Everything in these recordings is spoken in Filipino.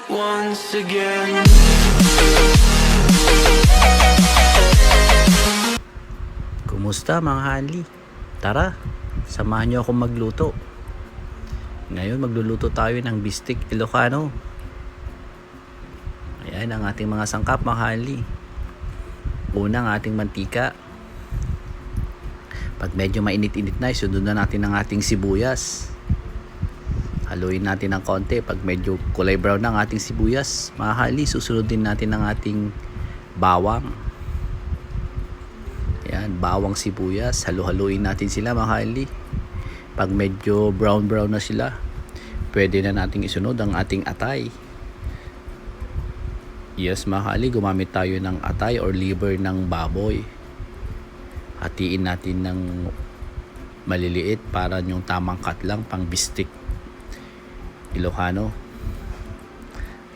once again. Kumusta mga hanli? Tara, samahan niyo akong magluto. Ngayon magluluto tayo ng bistik Ilocano. Ayan ang ating mga sangkap mga hanli. Unang ating mantika. Pag medyo mainit-init na, isunod na natin ang ating sibuyas. Haluin natin ng konti. Pag medyo kulay brown na ang ating sibuyas, mga hanli, susunod din natin ang ating bawang. Ayan, bawang sibuyas. Halu-haluin natin sila mga hanli. Pag medyo brown na sila, pwede na nating isunod ang ating atay. Yes mga hanli, gumamit tayo ng atay or liver ng baboy. Hatiin natin ng maliliit para yung tamang cut lang pang bistik Ilocano.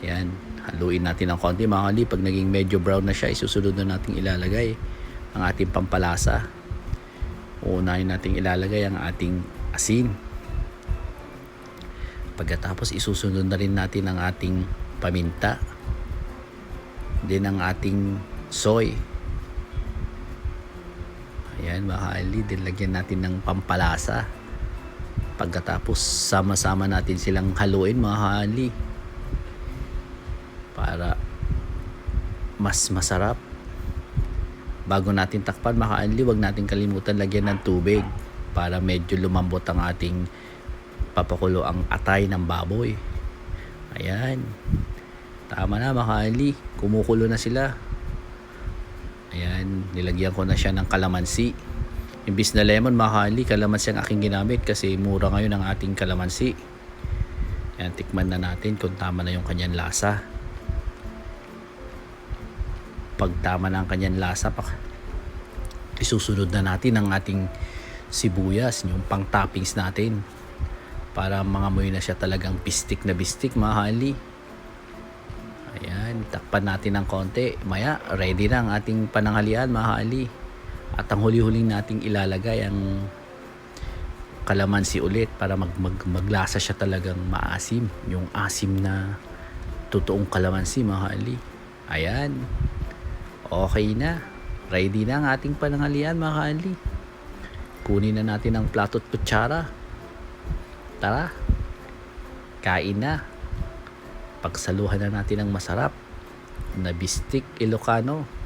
Ayan, haluin natin ng konti mga hanli. Pag naging medyo brown na siya, isusunod na natin ilalagay ang ating pampalasa. Uunahin natin ilalagay ang ating asin. Pagkatapos isusunod na rin natin ang ating paminta, din ang ating soy. Ayan mga hanli, din lagyan natin ng pampalasa. Pagkatapos sama-sama natin silang haluin mga hanli para mas masarap. Bago natin takpan mga hanli, huwag natin kalimutan lagyan ng tubig para medyo lumambot ang ating papakulo ang atay ng baboy. Ayan, tama na mga hanli, kumukulo na sila. Ayan, nilagyan ko na siya ng kalamansi. Imbis na lemon mga hanli, kalamansi ang aking ginamit kasi mura ngayon ang ating kalamansi. Ayan, tikman na natin kung tama na yung kanyang lasa. Pag tama na ang kanyang lasa, isusunod na natin ang ating sibuyas, yung pang toppings natin, para mangamoy na siya talagang bistik na bistik mga hanli. Ayan, takpan natin ng konti. Maya, ready na ang ating pananghalian mga hanli. At ang huli-huling nating ilalagay ang kalamansi ulit para maglasa siya talagang maasim. Yung asim na totoong kalamansi mga hanli. Ayan, okay na. Ready na ang ating pananghalian mga hanli. Kunin na natin ang plato at kutsara. Tara, kain na. Pagsaluhan na natin ang masarap na bistik Ilocano.